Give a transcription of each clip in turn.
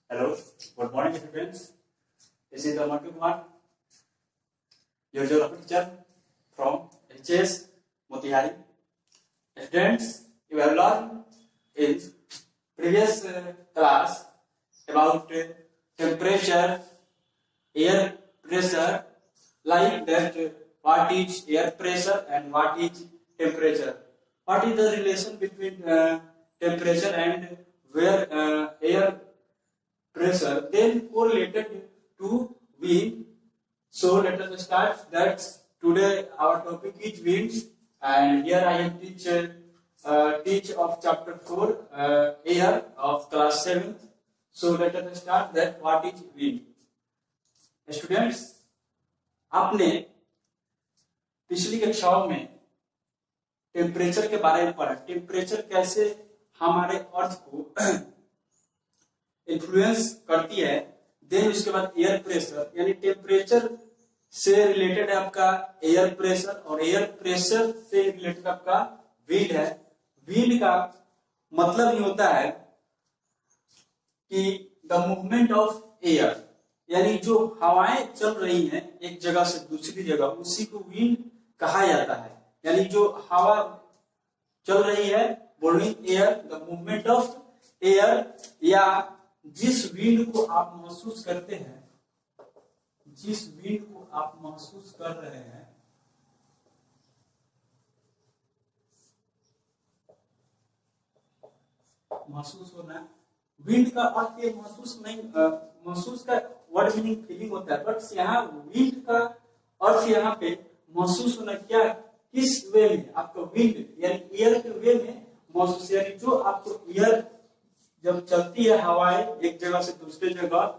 Hello, good morning students. This is Madhu Kumar, your geography teacher from HS Motihari. Students, you have learned in previous class about temperature, air pressure, like that what is air pressure and what is temperature. What is the relation between temperature and where air pressure then correlated to wind. So let us start. That today our topic is winds, and here I am teach of chapter 4 air of class 7th. So let us start that what is wind. Students, आपने पिछली कक्षाओं में temperature के बारे में पढ़ा। Temperature कैसे हमारे अर्थ को इन्फ्लुएंस करती है। देन उसके बाद एयर प्रेशर, यानी टेम्परेचर से रिलेटेड है आपका एयर प्रेशर, और एयर प्रेशर से रिलेटेड आपका विंड है। विंड का मतलब ये होता है कि द मूवमेंट ऑफ एयर, यानी जो हवाएं चल रही हैं एक जगह से दूसरी जगह, उसी को विंड कहा जाता है। यानी जो हवा चल रही है, blowing air, the movement of air, या जिस विंड को आप महसूस करते हैं, जिस विंड को आप महसूस कर रहे हैं, महसूस होना, विंड का अर्थ ये महसूस नहीं, महसूस का वर्ड मीनिंग फीलिंग होता है, बट यहाँ विंड का अर्थ यहाँ पे महसूस होना, क्या किस वे में आपका विंड यानी एयर के वे में महसूस, यानी जो आपको एयर जब चलती है हवाएं एक जगह से दूसरे जगह,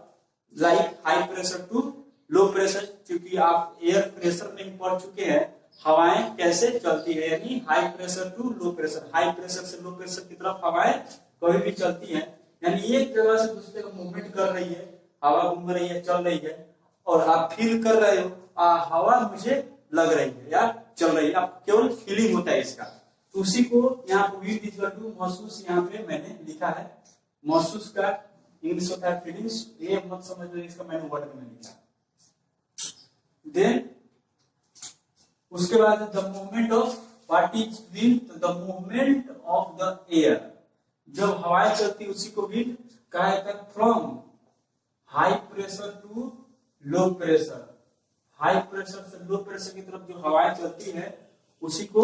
like high pressure to low pressure, क्योंकि आप एयर प्रेशर में पढ़ चुके हैं हवाएं कैसे चलती है, यानी high pressure to low pressure, high pressure से लो प्रेशर की तरफ हवाएं कभी भी चलती हैं, यानी एक जगह से दूसरे जगह मूवमेंट कर रही है, हवा घूम रही है, चल रही है, और आप फील कर रहे हो हवा मुझे लग रही है या चल रही है, आप केवल फीलिंग होता है इसका। तो उसी को यहाँ पे विंड इक्वल टू महसूस, यहाँ पे मैंने लिखा है। महसूस का इंग्लिश होता है फीलिंग्स, ये मत समझ लो, इसका मैंने वर्ड में लिखा। देन उसके बाद the movement of what is wind, the movement of the air, जब हवाएं चलती उसी को विंड कहा जाता है। From high pressure to low pressure, high pressure से लो प्रेशर की तरफ जो हवाएं चलती है उसी को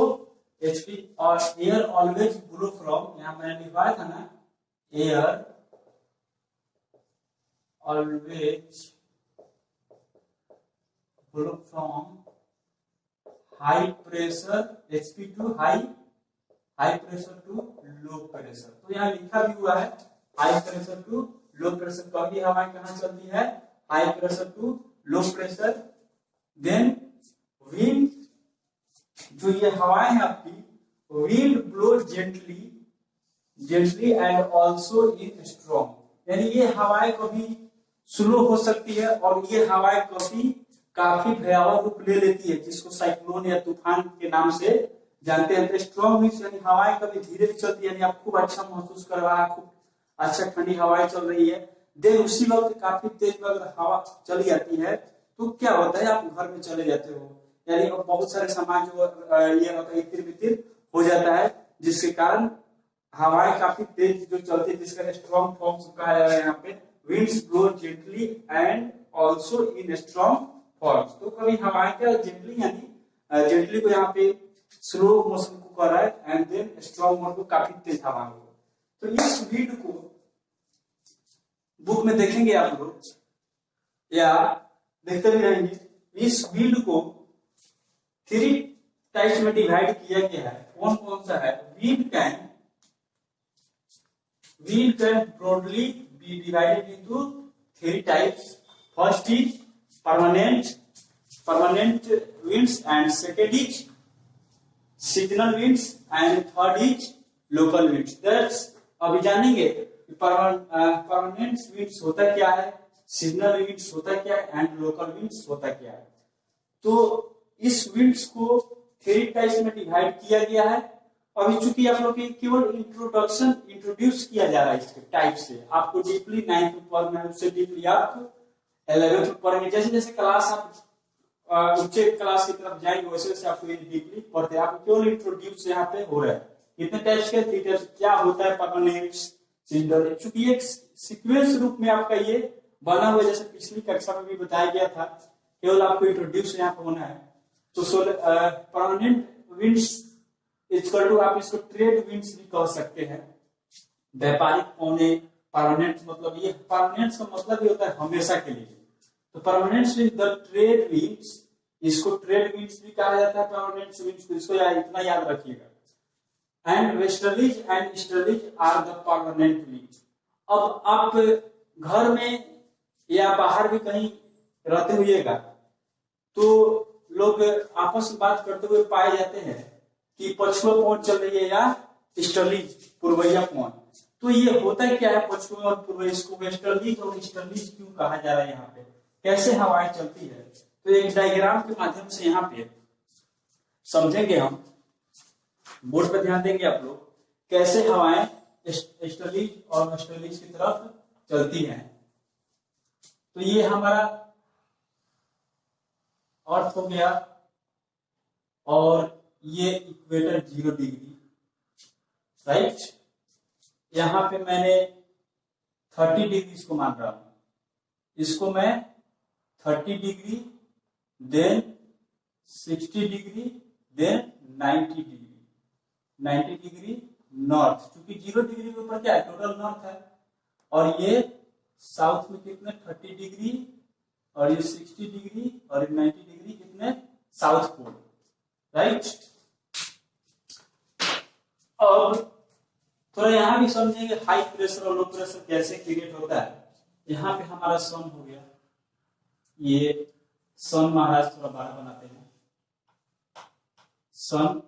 एचपी, और एयर ऑलवेज ब्लो फ्रॉम, यहां मैंने लिखवाया था ना, air always blow from high pressure HP to high pressure to low pressure। तो यहाँ लिखा भी हुआ है high pressure to low pressure, कभी हवाएं कहाँ चलती है, high pressure to low pressure. Then wind, जो ये हवाएं हैं आपकी, wind blow gently and also in strong, यानी ये हवाएं कभी स्लो हो सकती है और ये हवाएं कभी काफी भयावह रूप ले लेती है, जिसको साइक्लोन या तूफान के नाम से जानते हैं। तो स्ट्रॉन्ग मींस यानी हवाएं कभी धीरे भी चलती है, यानी आप खूब अच्छा महसूस कर रहा है, खूब अच्छा ठंडी हवाएं चल रही है। देन उसी वक्त काफी तेज अगर हवा चली जाती है तो क्या होता है, आप घर में चले जाते हो, यानी बहुत सारे सामान जो ये होता है इतिर-बितिर हो जाता है, जिसके कारण हवाएं काफी तेज जो चलती है, जिसका स्ट्रॉन्ग फॉर्म्स कहा जा रहा है यहाँ पे, winds blow gently and also in strong forms. तो कभी हवाएं क्या जेंटली, यानी जेंटली को यहाँ पे स्लो मोशन को कर रहा है, एंड देन स्ट्रॉन्ग मोड को काफी तेज हवा को। तो इस विंड को बुक में देखेंगे आप लोग या देखते भी रहेंगे। इस विंड को 3 टाइप्स में डिवाइड किया गया है। कौन कौन सा है? Wind can broadly be divided into 3 types. First is permanent winds, and second is seasonal winds, and third is local winds. That's अभी जानेंगे परमानेंट विंड्स होता क्या है, सीजनल विंड्स होता क्या है, एंड लोकल विंड्स होता क्या है। तो इस विंड्स को 3 टाइप्स में डिवाइड किया गया है। अभी चूंकि आप लोग केवल इंट्रोड्यूस किया जा रहा है इसके टाइप से, आपको डीपली 9th में पढ़ना है, उससे डीपली आप 11th में पढ़ेंगे। जैसे जैसे क्लास आप उच्च क्लास की तरफ जाएंगे वैसे वैसे आपको ये डीपली पढ़ते हैं। आपको केवल इंट्रोड्यूस यहाँ पे हो रहा है। कितने टाइप्स के, 3 टाइप्स। क्या होता है परमानेंट्स, सिंगल, चूंकि एक सीक्वेंस रूप में आपका ये बना हुआ, जैसे पिछली कक्षा में भी बताया गया था, केवल आपको इंट्रोड्यूस यहाँ पे होना है। तो परमानेंट विंड्स इक्वल टू, आप इसको ट्रेड विंड्स भी कह सकते हैं, व्यापारिक पौने। परमानेंट मतलब ये, परमानेंट का मतलब ये होता है हमेशा के लिए। तो permanent winds, the trade winds, इसको ट्रेड विंड्स भी कहा जाता है, परमानेंट विंड्स को, इसको इतना याद रखिएगा। And westerlies and easterlies are the permanent winds. अब आप घर में या बाहर भी कहीं रहते हुएगा तो लोग आपस में बात करते हुए पाए जाते हैं कि पछुआ पवन चल रही है या ईस्टर्लीज, पूर्वैया पवन। तो ये होता है क्या है, पछुआ और पूर्व, इसको वेस्टर्लीज और ईस्टर्लीज क्यों कहा जा रहा है, यहाँ पे कैसे हवाएं चलती है। तो एक डायग्राम के माध्यम से यहाँ पे समझेंगे हम, बोर्ड पर ध्यान देंगे आप लोग, कैसे हवाएं ईस्टर्लीज और वेस्टर्लीज की तरफ चलती हैं। तो ये हमारा अर्थ हो गया, और ये इक्वेटर 0 डिग्री, राइट। यहां पे मैंने 30 डिग्री इसको मान रहा हूं, इसको मैं 30 degree, then 60 degree, then 90 degree, 90 degree north, क्योंकि 0 डिग्री के ऊपर क्या है, टोटल नॉर्थ है। और ये साउथ में कितने, 30 डिग्री, और ये 60 डिग्री, और 90 डिग्री कितने, साउथ पोल, राइट। अब थोड़ा यहां भी समझेंगे हाई प्रेशर और लो प्रेशर कैसे क्रिएट होता है। यहाँ पे हमारा सन हो गया, ये सन महाराज थोड़ा बड़ा बनाते हैं। सन,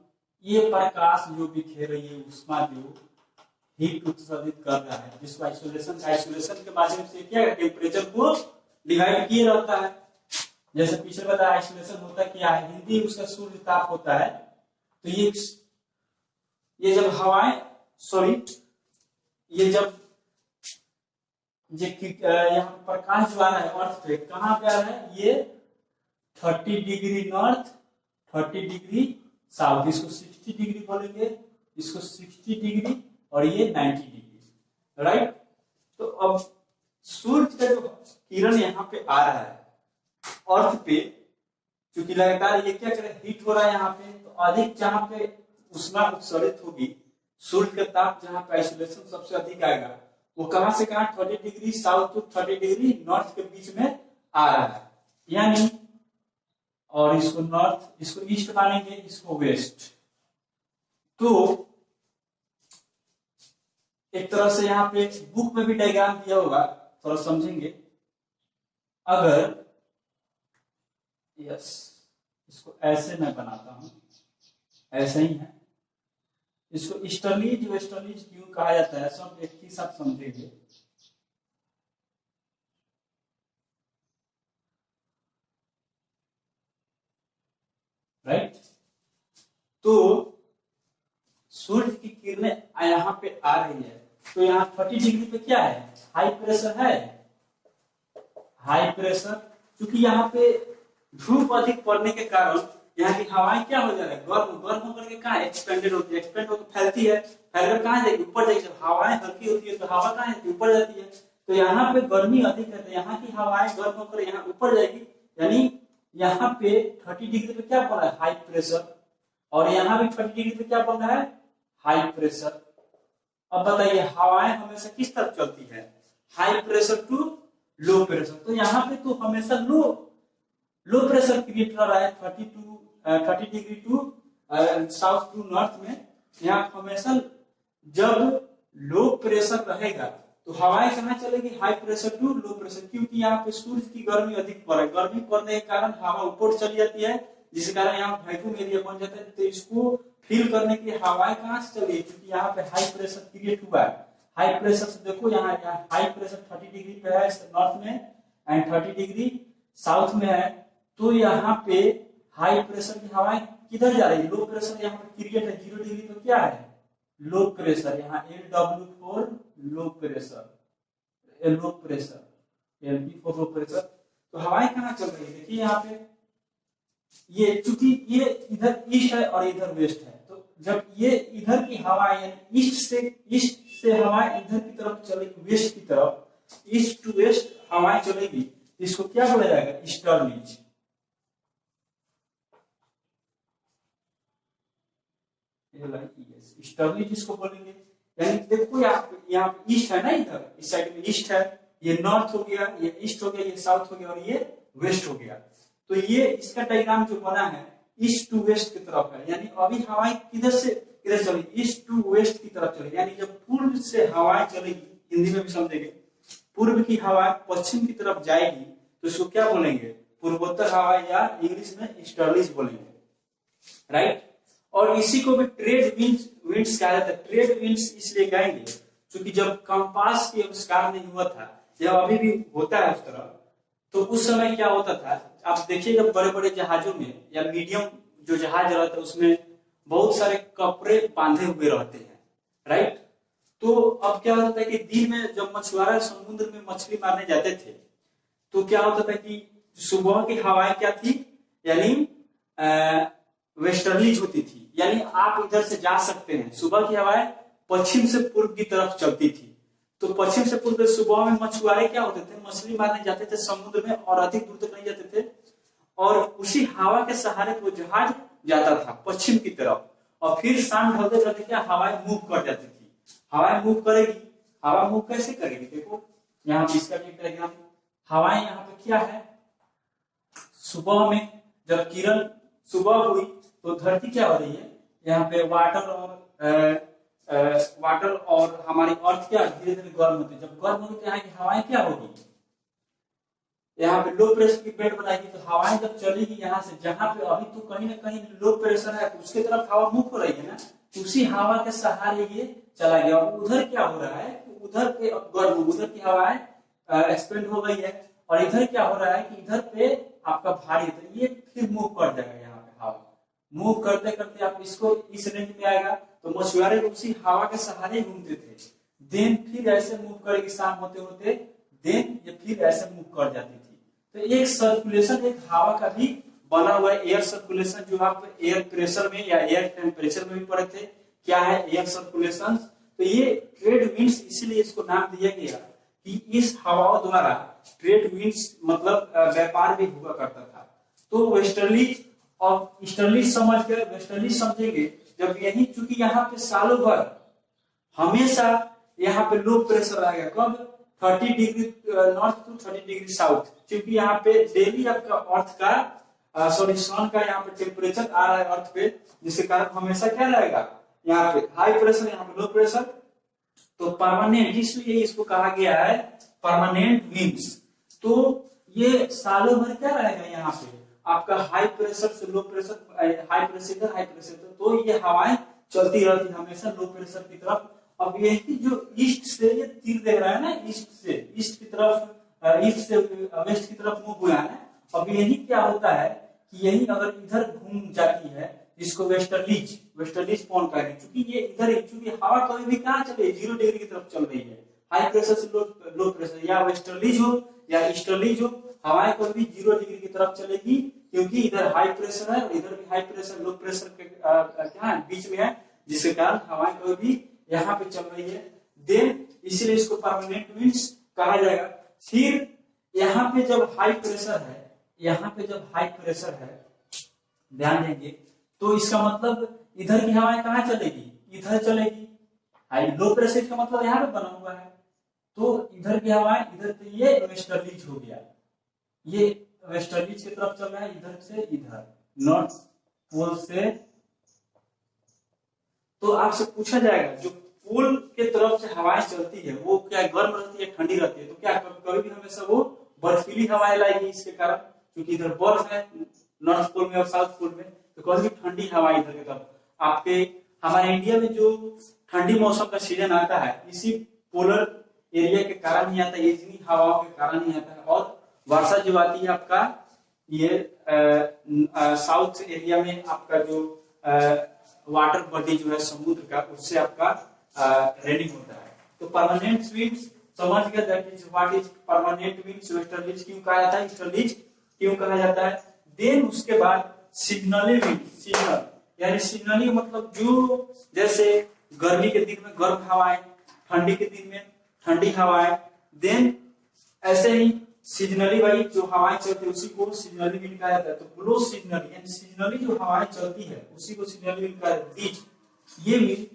ये प्रकाश जो बिखेर रही है, उष्मा जो हीट उत्सर्जित कर रहा है, जिसको आइसोलेशन के माध्यम से क्या टेम्परेचर को डिवाइड किए रहता है। जैसे पीछे बताया आइसोलेशन होता क्या है, हिंदी उसका सूर्य ताप होता है। तो ये जब हवाएं, सॉरी, ये जब यहाँ प्रकाश जो आ रहा है अर्थ पे, कहां पे आ रहा है, ये 30 डिग्री नॉर्थ, 30 डिग्री साउथ, इसको 60 डिग्री बोलेंगे, इसको 60 डिग्री, और ये 90 डिग्री, राइट। तो अब सूर्य का जो किरण यहाँ पे आ रहा है अर्थ पे, क्योंकि लगातार ये क्या करे, हीट हो रहा है यहाँ पे, तो अधिक जहाँ पे उष्मा उत्सर्जित होगी, सूर्य का ताप जहाँ पे आइसोलेशन सबसे अधिक आएगा, वो कहां से कहां, 30 degree south to 30 degree north के बीच में आ रहा है, यानी, और इसको नॉर्थ, इसको ईस्ट मानेंगे, इसको वेस्ट। तो एक तरह से यहाँ पे बुक में भी डायग्राम दिया होगा, थोड़ा समझेंगे। अगर यस, इसको ऐसे मैं बनाता हूं, ऐसे ही है, इसको ईस्टर्लीज वेस्टर्लीज क्यों कहा जाता है, सब एक ही साथ समझेंगे। राइट। तो सूर्य की किरणें यहाँ पे आ रही है, तो यहाँ 30 डिग्री पे क्या है, हाई प्रेशर है, हाई प्रेशर, क्योंकि यहाँ पे धूप अधिक पड़ने के कारण यहाँ की हवाएं क्या हो जा रही है, गर्म होकर के कहाँ एक्सपेंडेड होती है, एक्सपेंड होकर फैलती है, फैलकर कहाँ जाएगी, ऊपर जाएगी। जब हवाएं हल्की होती है तो हवा कहाँ जाती है, ऊपर जाती है। तो यहाँ पे गर्मी अधिक है, तो यहाँ की हवाएं गर्म होकर यहाँ ऊपर जाएगी, यानी यहाँ पे 30 डिग्री पे क्या बन रहा है, हाई प्रेशर, और यहाँ भी 30 डिग्री पे क्या बन रहा है, हाई प्रेशर। अब बताइए हवाएं हमेशा किस तरफ चलती है, high pressure to low pressure. तो यहाँ पे तो हमेशा लो प्रेशर क्रिएट कर रहा है 30 degree to south to north में। यहाँ हमेशा जब लो प्रेशर रहेगा तो हवाएं कहाँ चलेगी, high pressure to low pressure, क्योंकि यहाँ पे सूर्य की गर्मी अधिक पड़ रही है, गर्मी पड़ने के कारण हवा ऊपर चली जाती है, जिस कारण यहाँ वैक्यूम एरिया बन जाता है। तो इसको फील करने के लिए हवाएं कहाँ से चली, क्योंकि यहाँ पे हाई प्रेशर क्रिएट हुआ है। हाई प्रेशर से देखो यहाँ हाई प्रेशर 30 डिग्री पे है नॉर्थ में एंड 30 डिग्री साउथ में है, तो यहाँ पे हाई प्रेशर की हवाएं किधर जा रही है, लो प्रेशर यहाँ पे क्रिएट है 0 डिग्री, तो क्या है लो प्रेशर, यहाँ LW for low pressure, low pressure, LP for low pressure. तो हवाएं कहाँ चल रही है, देखिए यहाँ पे ये, चूंकि ये इधर ईस्ट है और इधर वेस्ट है, तो जब ये इधर की हवा यानी ईस्ट से हवाएं इधर की तरफ चलेगी, वेस्ट की तरफ, ईस्ट टू वेस्ट हवाएं चलेगी, इसको क्या बोला जाएगा, ईस्टर्लीज। ईस्टर्लीज इसको बोलेंगे। यानी देखो यहाँ ईस्ट है ना, इधर इस साइड में ईस्ट है, ये नॉर्थ हो गया, ये ईस्ट हो गया, ये साउथ हो गया और ये वेस्ट हो गया। तो ये इसका डायग्राम जो बना है ईस्ट टू वेस्ट की तरफ है, यानी अभी हवाएं किधर से किधर चलेगी, ईस्ट टू वेस्ट की तरफ चलेगी। यानी जब पूर्व से हवाएं चलेगी, हिंदी में भी समझेंगे, पूर्व की हवा पश्चिम की तरफ जाएगी तो इसको क्या बोलेंगे, पूर्वोत्तर हवा, या इंग्लिश में ईस्टर्लीज बोलेंगे, राइट। और इसी को भी ट्रेड विंड्स कहा जाता है। ट्रेड विंड्स इसलिए कहेंगे क्योंकि जब कंपास के आविष्कार नहीं हुआ था, जब अभी भी होता है उस तरह, तो उस समय क्या होता था, आप देखिए जब बड़े बड़े जहाजों में या मीडियम जो जहाज रहता है उसमें बहुत सारे कपड़े बांधे हुए रहते हैं, राइट। तो अब क्या होता है कि दिन में जब मछुआरा समुद्र में मछली मारने जाते थे, तो क्या होता था कि सुबह की हवाएं क्या थी, यानी वेस्टर्लीज होती थी, यानी आप इधर से जा सकते हैं। सुबह की हवाएं पश्चिम से पूर्व की तरफ चलती थी, तो पश्चिम से पूर्व सुबह में मछुआरे क्या होते थे, मछली मारने जाते थे समुद्र में और अधिक दूर तक नहीं जाते थे, और उसी हवा के सहारे वो जहाज जाता था पश्चिम की तरफ, और फिर शाम ढलते ढलते क्या हवाएं मूव कर जाती थी। हवाएं मूव करेगी, हवा मूव कैसे करेगी, देखो यहाँ पे इसका भी एक डायग्राम। हवाएं यहाँ पे क्या है, सुबह में जब किरण सुबह हुई तो धरती क्या हो रही है, यहाँ पे वाटर और हमारी अर्थ क्या धीरे धीरे गर्म होती है। जब गर्म होगी तो यहाँ की हवाएं क्या होगी, यहाँ पे लो प्रेशर की बेल्ट बनाएगी, तो हवाएं जब चलेगी यहाँ से, जहां पे अभी तो कहीं ना कहीं लो प्रेशर है तो उसके तरफ हवा मूव हो रही है ना, उसी हवा के सहारे ये चला गया। और उधर क्या हो रहा है, उधर के गर्म, उधर की हवाएं एक्सपेंड हो गई है, और इधर क्या हो रहा है कि इधर पे आपका भारी, तो ये फिर मूव कर जाएगा। यहाँ पे हवा मूव करते करते आप इसको इस रेंज में आएगा, तो मछुआरे उसी हवा के सहारे घूमते थे, देन फिर ऐसे मूव करेगी, शाम होते होते देन ये फिर ऐसे मूव कर जाती थी। तो एक सर्कुलेशन, एक हवा का भी बना हुआ है एयर सर्कुलेशन, जो आप एयर प्रेशर में या एयर टेम्परेचर में भी पढ़े थे, क्या है एयर सर्कुलेशन। तो ये ट्रेड विंड्स, इसीलिए इसको नाम दिया गया कि इस हवाओं द्वारा ट्रेड विंड्स मतलब व्यापार भी हुआ करता था। तो वेस्टर्लीज और ईस्टर्लीज समझ कर वेस्टर्लीज समझेंगे जब यही, चूंकि यहाँ पे सालों भर हमेशा यहाँ पे लो प्रेशर आएगा, कब 30 degree north to 30 degree south, क्योंकि यहाँ पे डेली आपका अर्थ का सन का यहाँ पे टेम्परेचर आ रहा है अर्थ पे, जिसके कारण हमेशा क्या रहेगा, यहाँ पे हाई प्रेशर, यहाँ पे लो प्रेशर। तो परमानेंट, इसलिए इसको कहा गया है परमानेंट विंड्स। तो ये सालों भर क्या रहेगा, यहाँ पे आपका हाई प्रेशर से low pressure, high pressure high pressure, तो ये हवाएं चलती रहती हमेशा लो प्रेशर की तरफ। अब यही जो ईस्ट से ये तीर दे रहा है ना, ईस्ट से ईस्ट की तरफ, ईस्ट से वेस्ट की तरफ मूव हुआ है। अब यही क्या होता है कि यही अगर इधर घूम जाती है, इसको वेस्टर्लीज कौन कहेंगे, क्योंकि ये इधर, क्योंकि हवा कभी भी कहाँ चल रही है, 0 डिग्री की तरफ चल रही है, हाई प्रेशर से लो प्रेशर, या वेस्टर्लीज हो या ईस्टर्लीज हो, हवाएं कभी भी 0 डिग्री की तरफ चलेगी, क्योंकि इधर हाई प्रेशर है और इधर भी हाई प्रेशर, लो प्रेशर के क्या है बीच में है, जिसके कारण हवाएं कभी भी यहाँ पे चल रही है। देन इसीलिए इसको परमानेंट विंड्स कहा जाएगा। फिर यहाँ पे जब हाई प्रेशर है, यहाँ पे जब हाई प्रेशर है, ध्यान देंगे, तो इसका मतलब इधर की हवाएं कहाँ चलेगी, इधर चलेगी। हाई लो प्रेशर का मतलब यहाँ पे बना हुआ है, तो इधर की हवाएं इधर, तो ये वेस्टर्लीज हो गया, ये वेस्टर्लीज की तरफ चल रहा है, इधर से इधर, नॉर्थ पोल से। तो आपसे पूछा जाएगा जो पोल के तरफ से हवाएं चलती है वो क्या गर्म रहती है, ठंडी रहती है, तो क्या कभी भी हमेशा वो बर्फीली हवाएं लाएगी, इसके कारण क्योंकि इधर बर्फ है नॉर्थ पोल में और साउथ पोल में, तो कभी भी ठंडी हवाएं इधर की तरफ। आपके हमारे इंडिया में जो ठंडी मौसम का सीजन आता है, इसी पोलर एरिया के कारण ही आता है, इतनी हवाओं के कारण ही आता है। और वर्षा जो आती है आपका ये साउथ एरिया में आपका जो वाटर बॉडी जो है समुद्र का, उससे आपका रेनिंग होता है। तो परमानेंट विंड्स समझ गया, that is what is permanent winds. Westerlies क्यों कहा जाता है, ईस्टर्लीज क्यों कहा जाता है। देन उसके बाद सीजनली विंड, सीजनल यानी सीजनली मतलब जो जैसे गर्मी के दिन में गर्म हवाएं, ठंडी के दिन में ठंडी हवाएं, देन ऐसे ही सीजनली वाली जो हवाएं चलती है उसी को सीजनली विंड कहा जाता है। तो ब्लो सीजनली यानी सीजनली जो हवाएं चलती है उसी को सीजनली विंड कहा जाता है। ये wind,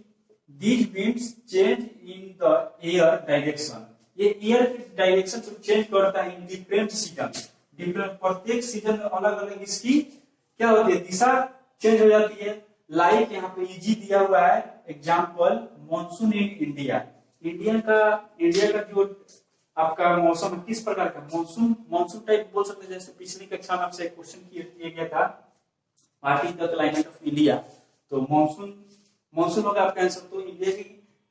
these winds change in the air direction, ये एयर की डायरेक्शन को चेंज करता है इन डिफरेंट सीजन। डिफरेंट प्रत्येक सीजन में अलग अलग इसकी क्या होती है, दिशा चेंज हो जाती है। लाइक यहाँ पे इजी दिया हुआ है example, monsoon in India. India का जो आपका मौसम किस प्रकार का, मॉनसून टाइप बोल सकते हैं। जैसे पिछली कक्षा में आपसे एक क्वेश्चन किया गया था, what is the climate of India, तो मॉनसून होगा आपका आंसर। तो इंडिया की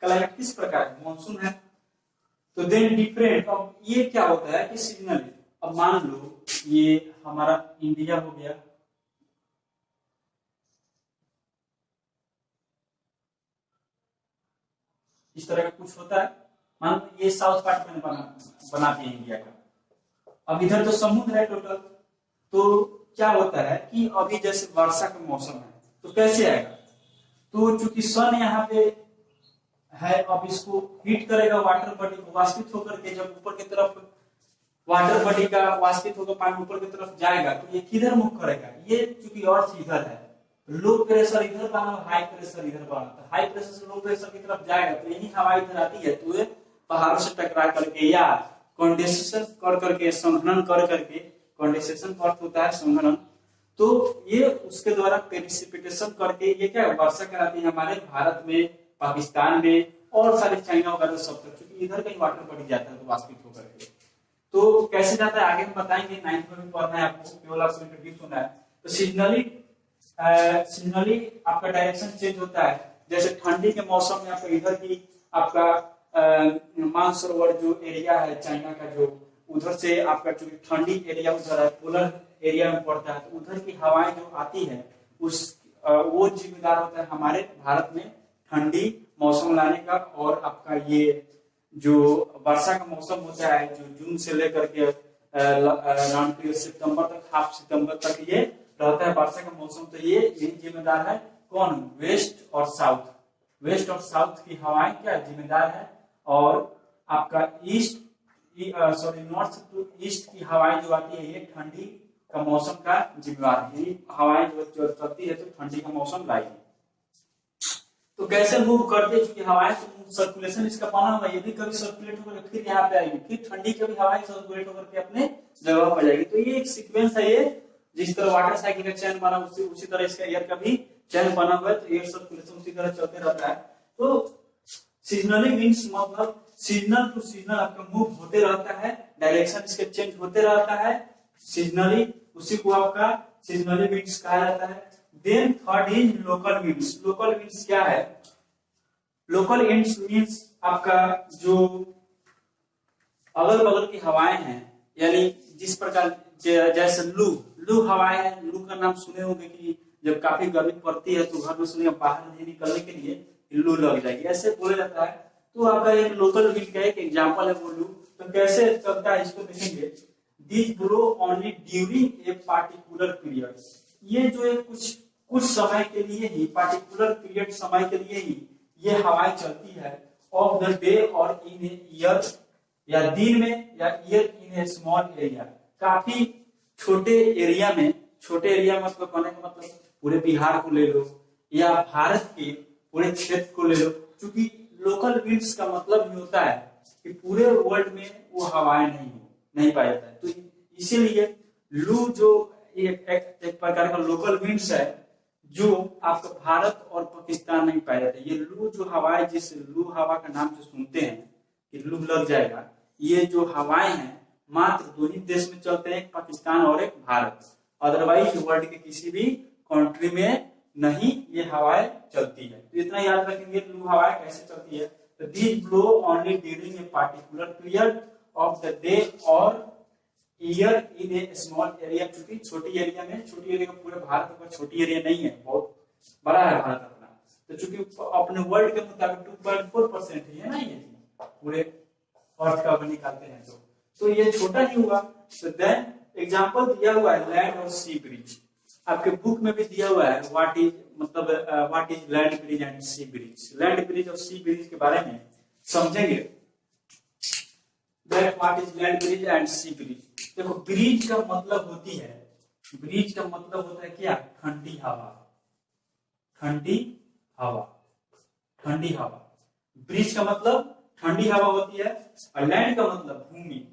क्लाइमेट किस प्रकार है, मॉनसून है। तो देन डिफरेंट, अब ये क्या होता है कि सीजनली, अब मान लो ये हमारा इंडिया हो गया, इस तरह का कुछ होता है। मान लो ये साउथ पार्ट में बनाते हैं इंडिया का। अब इधर तो समुद्र है टोटल, तो क्या होता है कि अभी जैसे वर्षा का मौसम है तो कैसे आएगा, तो चूंकि सन यहाँ पे है, अब इसको हीट करेगा वाटर बॉडी को, वाष्पित होकर के जब ऊपर की तरफ वाटर बॉडी का वाष्पित होकर पानी ऊपर की तरफ जाएगा तो ये किधर मुख करेगा, ये चूंकि अर्थ इधर है, लो प्रेशर इधर बना, हाई प्रेशर इधर बना, तो हाई प्रेशर से लो प्रेशर की तरफ जाएगा तो यही हवा इधर आती है, तो ये पहाड़ों से टकरा करके या कंडेंसेशन कर करके, संघनन कर करके, कंडेंसेशन का अर्थ होता है संघनन, तो ये उसके द्वारा प्रेसिपिटेशन करके ये क्या वर्षा कराती है हमारे भारत में, पाकिस्तान में और सारे चाइना वगैरह सब तक, क्योंकि इधर कहीं वाटर बॉडी जाता है तो वाष्पित होकर के। तो कैसे जाता है आगे हम बताएंगे, 9th में भी पढ़ना है आपको, केवल आपको इंट्रोड्यूस होना है। तो सीजनली आपका डायरेक्शन चेंज होता है। जैसे ठंडी के मौसम में आपका इधर की आपका मानसरोवर जो एरिया है चाइना का, जो उधर से आपका जो ठंडी एरिया उधर है, पोलर एरिया में पड़ता है, तो उधर की हवाएं जो आती है वो जिम्मेदार होता है हमारे भारत में ठंडी मौसम लाने का। और आपका ये जो वर्षा का मौसम होता है जो जून से लेकर के सितंबर तक, हाफ सितंबर तक ये रहता है वर्षा का मौसम, तो ये यही जिम्मेदार है कौन, वेस्ट और साउथ की हवाएं क्या जिम्मेदार है। और आपका नॉर्थ टू ईस्ट की हवाएं जो आती है ये ठंडी का मौसम का जिम्मेदार है। यही हवाएं जो चलती है तो ठंडी का मौसम लाएगी। तो कैसे मूव करते हैं, क्योंकि हवाएं तो सर्कुलेशन इसका बना हुआ, ये भी कभी सर्कुलेट होकर फिर यहाँ पे आएगी, फिर ठंडी कभी हवाएं सर्कुलेट होकर के अपने जगह पर जाएगी। तो ये एक सीक्वेंस है, ये जिस तरह वाटर साइकिल का चैन बना उसी तरह इसका एयर का भी चैन बना हुआ है, तो एयर सर्कुलेशन उसी तरह चलते रहता है। तो सीजनली विंड्स मतलब सीजनल टू सीजनल आपका मूव होते रहता है, डायरेक्शन इसके चेंज होते रहता है सीजनली, उसी को आपका सीजनली विंड्स कहा जाता है। Then third is local winds. Local winds क्या है, लोकल विंड्स मींस आपका जो अगल बगल की हवाएं हैं, यानी जिस प्रकार जैसे लू हवाएं हैं, लू का नाम सुने होंगे कि जब काफी गर्मी पड़ती है तो घर में सुनिए बाहर नहीं निकलने के लिए लू लग जाएगी, ऐसे बोला जाता है। तो आपका एक लोकल विंड का एक एग्जांपल है वो लू। तो कैसे चलता है इसको देखेंगे। This blow only during a particular period, ये जो है कुछ समय के लिए ही, पार्टिकुलर पीरियड समय के लिए ही ये हवाएं चलती है ऑफ द डे और इन ईयर, या दिन में या year in a small area, काफी छोटे एरिया में, छोटे एरिया मतलब कहने का मतलब पूरे बिहार को ले लो या भारत के पूरे क्षेत्र को ले लो, क्योंकि लोकल विंड्स का मतलब ही होता है कि पूरे वर्ल्ड में वो हवाएं नहीं पाया जाता है। तो इसीलिए लू जो एक प्रकार का लोकल विंड्स है जो आपका भारत और पाकिस्तान में पाया जाता है। ये लू जो हवाएं, जिस लू हवा का नाम जो सुनते हैं कि लू लग जाएगा, ये जो हवाएं हैं मात्र दो ही देश में चलते हैं, एक पाकिस्तान और एक भारत, अदरवाइज वर्ल्ड के किसी भी कंट्री में नहीं ये हवाएं चलती है। तो इतना याद रखेंगे लू हवाएं कैसे चलती है। तो this blow only during a particular period of the day और year in a small area, क्योंकि छोटी एरिया में, छोटी एरिया पूरे भारत में छोटी एरिया नहीं है, बहुत बड़ा है भारत अपना, तो चूंकि अपने वर्ल्ड के मुताबिक 2.4% ही है ना ये पूरे अर्थ का निकालते हैं, तो ये छोटा ही हुआ। तो देन एग्जांपल दिया हुआ है लैंड और सी ब्रिज, आपके बुक में भी दिया हुआ है व्हाट इज, मतलब what is land bridge and sea bridge. Land bridge और सी ब्रिज के बारे में समझेंगे। That what is land bridge and sea bridge. देखो ब्रिज का मतलब होती है, ब्रिज का मतलब होता है क्या, ठंडी हवा, ठंडी हवा, ठंडी हवा। ब्रिज का मतलब ठंडी हवा होती है, और लैंड का मतलब भूमि,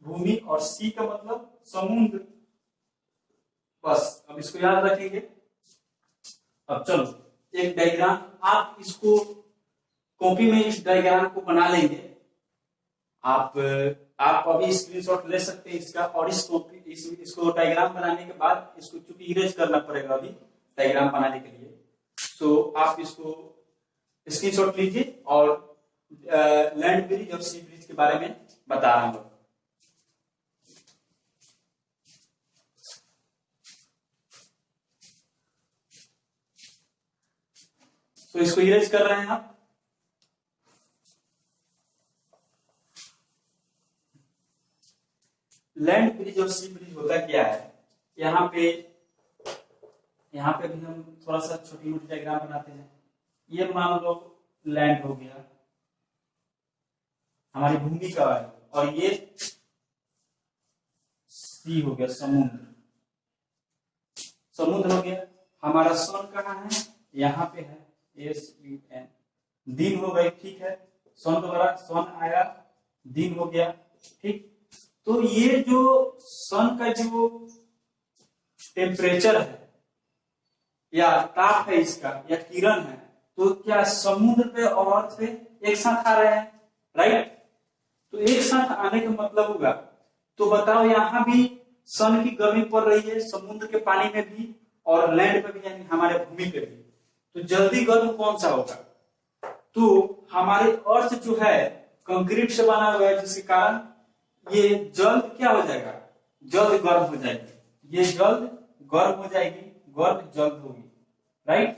भूमि, और सी का मतलब समुद्र। बस अब इसको याद रखेंगे। अब चलो एक डायग्राम, आप इसको कॉपी में इस डायग्राम को बना लेंगे। आप अभी स्क्रीनशॉट ले सकते हैं इसका, और इसको डायग्राम बनाने के बाद इसको चूंकि इरेज करना पड़ेगा अभी डायग्राम बनाने के लिए, तो आप इसको स्क्रीनशॉट लीजिए और लैंड ब्रिज और सी ब्रिज के बारे में बता रहा हूं। तो इसको इरेज कर रहे हैं आप। लैंड ब्रिज और सी ब्रिज होता क्या है, यहाँ पे भी हम थोड़ा सा छोटी मोटी डायग्राम बनाते हैं। ये मान लो लैंड हो गया, हमारी भूमि का है, और ये सी हो गया, समुद्र, समुद्र हो गया। हमारा सन कहाँ है, यहाँ पे है, SUN। दिन हो गई, ठीक है, सन दोबारा सन आया, दिन हो गया, ठीक। तो ये जो सन का जो टेम्परेचर है या ताप है इसका, या किरण है, तो क्या समुद्र पे और अर्थ पे एक साथ आ रहे हैं, राइट। तो एक साथ आने का मतलब होगा, तो बताओ यहाँ भी सन की गर्मी पड़ रही है, समुद्र के पानी में भी और लैंड पे भी, यानी हमारे भूमि पे भी। तो जल्दी गर्म कौन सा होगा, तो हमारे अर्थ जो है कंक्रीट से बना हुआ है, जिसके कारण ये जल्द क्या हो जाएगा, जल्द गर्म हो जाएगी, ये जल्द गर्म हो जाएगी, गर्म जल्द होगी, राइट।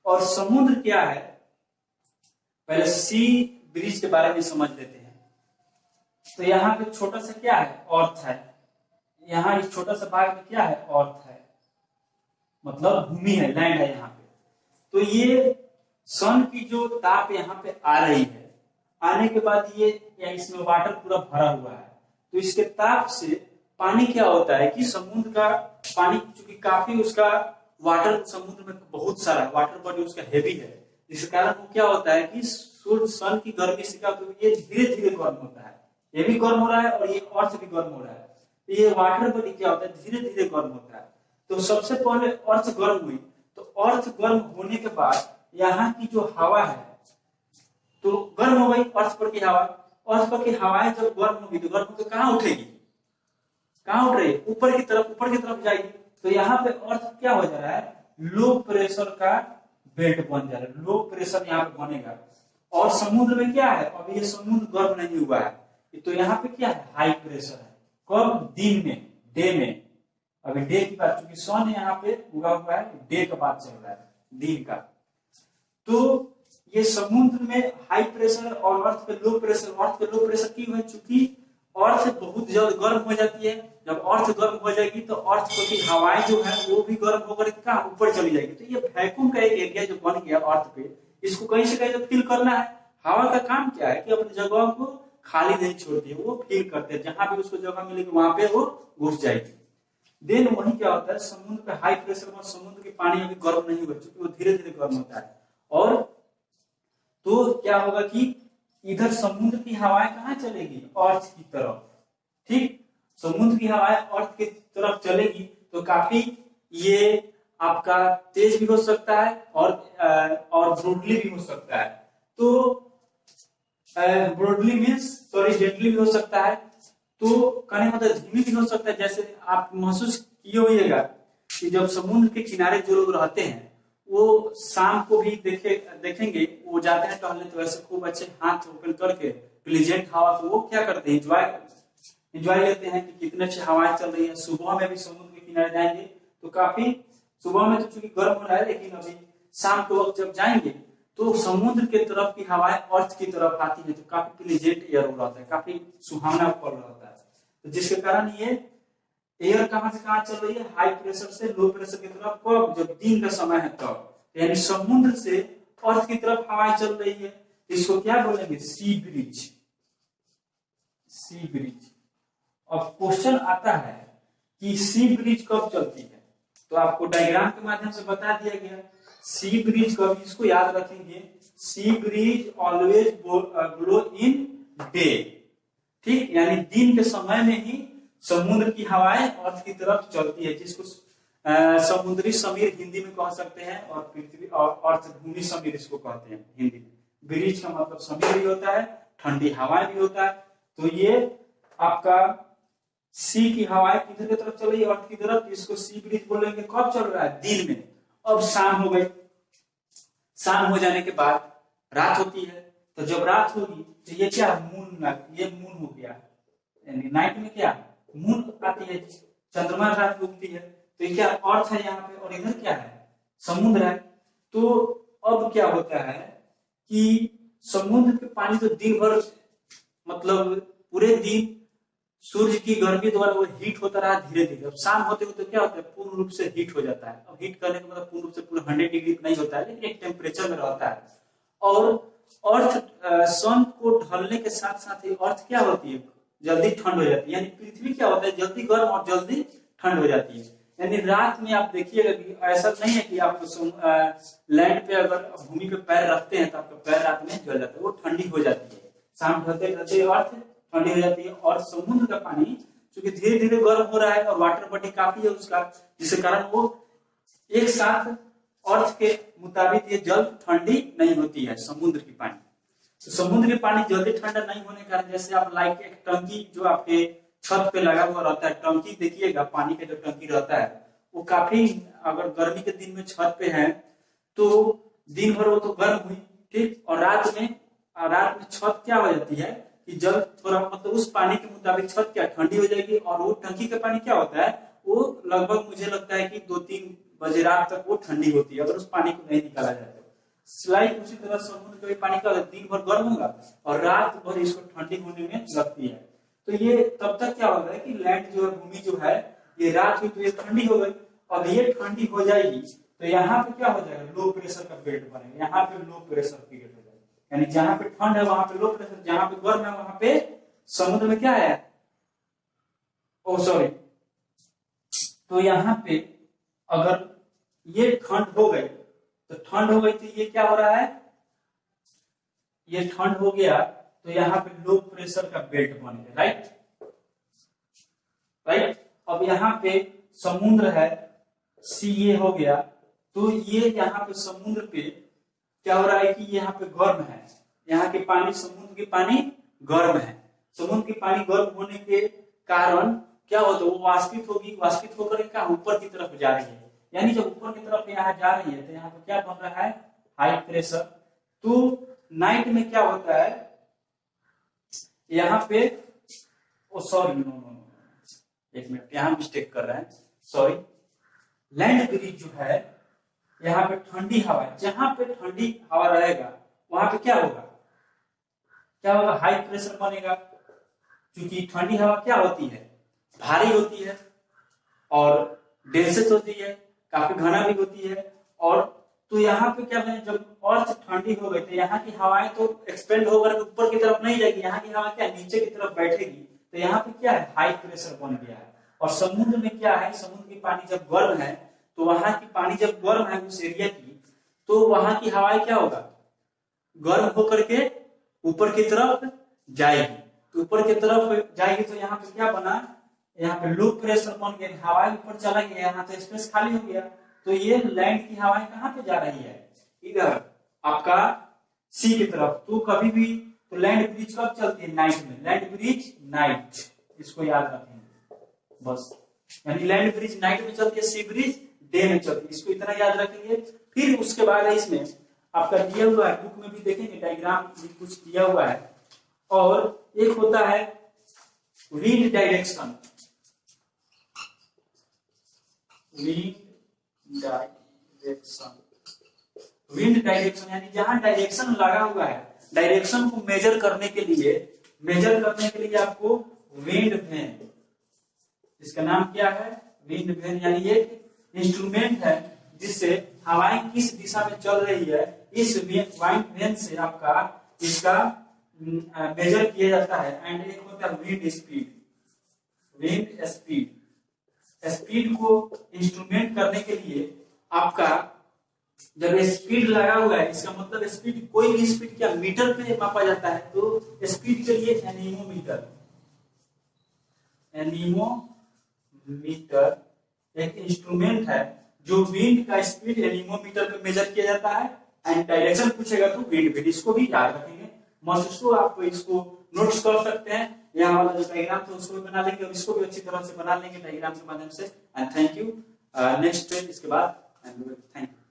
और समुद्र क्या है, पहले सी ब्रिज के बारे में समझ लेते हैं। तो यहाँ पे छोटा सा क्या है, अर्थ है, यहाँ इस छोटा सा भाग में क्या है, अर्थ है, मतलब भूमि है, लैंड है यहाँ पे। तो ये सन की जो ताप यहाँ पे आ रही है, आने के बाद ये इसमें वाटर पूरा भरा हुआ है, तो इसके ताप से पानी क्या होता है कि समुद्र का पानी, चूंकि काफी उसका वाटर समुद्र में बहुत सारा वाटर बॉडी उसका हेवी है, जिसके कारण वो क्या होता है कि सूर्य सन की गर्मी से क्या होता है, ये धीरे धीरे गर्म होता है, ये भी गर्म हो रहा है और ये अर्थ भी गर्म हो रहा है। तो ये वाटर बॉडी क्या होता है, धीरे धीरे गर्म होता है। तो सबसे पहले अर्थ गर्म हुई, तो अर्थ गर्म होने के बाद यहाँ की जो हवा है तो गर्म हो गई, अर्थ पर की हवा, अर्थ पर की हवाएं जब गर्म होगी तो गर्म होकर कहाँ उठेगी, कहाँ उठ रही है, ऊपर की तरफ जाएगी। तो यहाँ पे अर्थ क्या हो जा रहा है, लो प्रेशर का बेल्ट बन जा रहा है, लो प्रेशर यहाँ पे बनेगा। और समुद्र में क्या है, अभी ये समुद्र गर्म नहीं हुआ है, तो यहाँ पे क्या है, हाई प्रेशर है। कब, दिन में, डे में, अभी डे की बात, चूंकि सन यहाँ पे उगा हुआ है, डे का बात चल रहा है, दिन का। तो ये समुद्र में हाई प्रेशर और अर्थ पे लो प्रेशर, अर्थ पे लो प्रेशर क्यों है, चूंकि अर्थ बहुत जल्द गर्म हो जाती है। जब अर्थ गर्म हो जाएगी तो अर्थ की हवाएं जो है वो भी गर्म होकर कहाँ, ऊपर चली जाएगी। तो ये वैक्यूम का एक एरिया जो बन गया अर्थ पे, इसको कहीं से कहीं तो फिल करना है। हवा का काम क्या है कि अपनी जगह को खाली नहीं छोड़ती है, वो फिल करते हैं, जहां भी उसको जगह मिलेगी वहां पे वो घुस जाएगी। देन वही क्या होता है, समुद्र पे हाई प्रेशर में समुद्र के पानी अभी गर्म नहीं हुआ, क्योंकि वो धीरे धीरे गर्म होता है। और तो क्या होगा कि इधर समुद्र की हवाएं कहाँ चलेगी, अर्थ की तरफ, ठीक। समुद्र की हवाएं अर्थ की तरफ चलेगी तो काफी ये आपका तेज भी हो सकता है और ब्रॉडली भी हो सकता है। तो ब्रॉडली मीन्स सॉरी जेंटली भी हो सकता है, तो कहने मतलब धीमी भी हो सकता है। जैसे आप महसूस किए होइएगा कि जब समुद्र के किनारे जो लोग रहते हैं वो शाम को भी देखेंगे वो जाते हैं टहलने, तो ऐसे खूब अच्छे हाथ ओपन करके प्लीजेंट हवा को वो क्या करते हैं, एंजॉय एंजॉय लेते हैं कि कितने अच्छी हवाएं चल रही है। सुबह में भी समुद्र के किनारे जाएंगे तो काफी, सुबह में तो चूंकि गर्म हो रहा है, लेकिन अभी शाम के वक्त जब जाएंगे तो समुद्र के तरफ की हवाएं अर्थ की तरफ आती है, तो काफी प्लेजेंट एयर हो रहा है, काफी सुहावना पल रहा है। तो जिसके कारण ये एयर कहां से कहां चल रही है, हाई प्रेशर से लो प्रेशर की तरफ, कब, जब दिन का समय है तब, यानी समुद्र से अर्थ की तरफ हवाएं चल रही है। इसको क्या बोलेंगे, सी ब्रिज। सी ब्रिज। अब क्वेश्चन आता है कि सी ब्रिज कब चलती है, तो आपको डायग्राम के माध्यम से बता दिया गया। सी ब्रिज कब, इसको याद रखेंगे, sea breeze always blow in day, ठीक, यानी दिन के समय में ही समुद्र की हवाएं अर्थ की तरफ चलती है, जिसको समुद्री समीर हिंदी में कह सकते हैं, और पृथ्वी और अर्धभूमि समीर इसको कहते हैं हिंदी में। ब्रिज का मतलब समीर भी होता है, ठंडी हवाएं भी होता है। तो ये आपका सी की हवाएं किधर की तरफ चल रही है, अर्थ की तरफ, इसको सी ब्रिज बोलेंगे। कब चल रहा है, दिन में। अब शाम हो गई, शाम हो जाने के बाद रात होती है, तो जब रात होगी तो ये क्या, मून, ये मून हो गया, यानी नाइट में क्या, मून आती है, चंद्रमा रात उगती है, तो ये क्या अर्थ है यहाँ पे, और इधर क्या है, समुद्र है। तो अब क्या होता है कि समुद्र के पानी तो दिन भर, मतलब पूरे दिन सूर्य की गर्मी द्वारा वो हीट होता रहा धीरे धीरे। अब शाम होते होते क्या होता है, पूर्ण रूप से हीट हो जाता है। अब हीट करने का मतलब पूर्ण रूप से पूरा 100 डिग्री नहीं होता है, लेकिन एक टेम्परेचर में रहता है। और अर्थ सन को ढलने के साथ साथ ही अर्थ क्या होती है, जल्दी ठंड हो जाती है, यानी पृथ्वी क्या होता है, जल्दी गर्म और जल्दी ठंड हो जाती है। यानी रात में आप देखिएगा कि ऐसा नहीं है कि आप लैंड पे अगर भूमि पे पैर रखते हैं तो आपका पैर रात में जल जाता है, वो ठंडी हो जाती है, शाम ढलते ढलते अर्थ ठंडी हो जाती है। और समुद्र का पानी क्योंकि धीरे धीरे गर्म हो रहा है और वाटर बॉडी काफी है उसका, जिसके कारण वो एक साथ अर्थ के मुताबिक ये जल्द ठंडी नहीं होती है समुद्र की पानी। तो समुद्र की पानी जल्दी ठंडा नहीं होने के कारण, जैसे आप लाइक एक टंकी जो आपके छत पे लगा हुआ रहता है, टंकी देखिएगा, पानी का जो टंकी रहता है वो काफी, अगर गर्मी के दिन में छत पे है तो दिन भर वो तो गर्म हुई, ठीक, और रात में छत क्या हो जाती है कि जल थोड़ा, मतलब उस पानी के मुताबिक छत क्या ठंडी हो जाएगी, और वो टंकी का पानी क्या होता है, वो लगभग मुझे लगता है कि 2-3 बजे रात तक वो ठंडी होती है, अगर उस पानी को नहीं निकाला जाए तो। सिलाई उसी तरह समुद्र का पानी का दिन भर गर्म होगा और रात भर इसको ठंडी होने में लगती है। तो ये तब तक क्या होगा कि लैंड जो है, भूमि जो है, ये रात हुई तो ये ठंडी हो गई। अब ये ठंडी हो जाएगी तो यहाँ पे क्या हो जाएगा, लो प्रेशर का बेल्ट बनेगा, यहाँ पे लो प्रेशर पीरियड हो जाएगा, यानी जहां पे ठंड है वहां पे लो प्रेशर, जहां पे गर्म है वहां पे समुद्र में क्या है, ओ सॉरी, तो यहाँ पे अगर ये ठंड हो गई तो ये क्या हो रहा है, ये ठंड हो गया तो यहाँ पे लो प्रेशर का बेल्ट बन गया, राइट। अब यहाँ पे समुद्र है, सी ये हो गया, तो ये यहाँ पे समुद्र पे क्या हो रहा है कि यहाँ पे गर्म है, यहाँ के पानी, समुद्र के पानी गर्म है। समुद्र के पानी गर्म होने के कारण क्या होता है, वो वाष्पित होगी, वाष्पित होकर क्या ऊपर की तरफ जा रही है, यानी जब ऊपर की तरफ यहाँ जा रही है तो यहाँ पे क्या बन रहा है, हाई प्रेशर। तो नाइट में क्या होता है, यहाँ पे, ओ सॉरी, नो, एक मिनट, यहाँ मिस्टेक कर रहे हैं, सॉरी, लैंड ब्रिज जो है, यहाँ पे ठंडी हवा, जहां पे ठंडी हवा रहेगा वहां पे क्या होगा, हाई प्रेशर बनेगा, क्योंकि ठंडी हवा क्या होती है, भारी होती है और डेंसेस होती है, काफी घना भी होती है। और तो यहाँ पे क्या बने, जब अर्थ ठंडी हो गई तो यहाँ की हवाएं तो एक्सपेंड होकर ऊपर की तरफ नहीं जाएगी, यहाँ की हवा क्या नीचे की तरफ बैठेगी, तो यहाँ पे क्या है, हाई प्रेशर बन गया है। और समुद्र में क्या है, समुद्र की पानी जब गर्म है तो वहां की पानी जब गर्म है उस एरिया की, तो वहां की हवाएं क्या होगा, गर्म होकर के ऊपर की तरफ जाएगी, तो ऊपर की तरफ जाएगी तो यहाँ पे क्या बना, यहाँ पे लो प्रेशर बन गया, हवाएं ऊपर चला गया, यहाँ तो स्पेस खाली हो गया। तो ये लैंड की हवाएं कहाँ पे जा रही है, इधर आपका सी की तरफ। तो कभी भी तो लैंड ब्रिज कब चलती है, नाइट में, लैंड ब्रिज नाइट, इसको याद रखेंगे बस, यानी लैंड ब्रिज नाइट में चलती है, सी ब्रिज डे में चलती है, इसको इतना याद रखेंगे। फिर उसके बाद है इसमें आपका दिया हुआ है, बुक में भी देखेंगे डायग्राम भी कुछ दिया हुआ है। और एक होता है wind direction, wind direction, wind direction यानी जहां डायरेक्शन लगा हुआ है, डायरेक्शन को मेजर करने के लिए आपको विंड वैन, इसका नाम क्या है, विंड वैन, यानी एक इंस्ट्रूमेंट है जिससे हवाएं किस दिशा में चल रही है, इस विंड वैन से आपका इसका मेजर किया जाता है। एंड एक होता है wind speed, wind speed, speed को इंस्ट्रूमेंट करने के लिए आपका जब स्पीड लगा हुआ है, इसका मतलब स्पीड, कोई भी स्पीड क्या मीटर पे मापा जाता है, तो स्पीड के लिए एनीमोमीटर, एनीमोमीटर एक इंस्ट्रूमेंट है जो विंड का स्पीड एनीमोमीटर पे मेजर किया जाता है। एंड डायरेक्शन पूछेगा तो विंड, इसको भी याद रखेंगे, मस्त इसको आप इसको नोट्स कर सकते हैं, यहाँ वाला जो डायग्राम था उसको भी बना लेंगे और इसको भी अच्छी तरह से बना लेंगे डायग्राम के माध्यम से। And thank you. नेक्स्ट इसके बाद थैंक यू।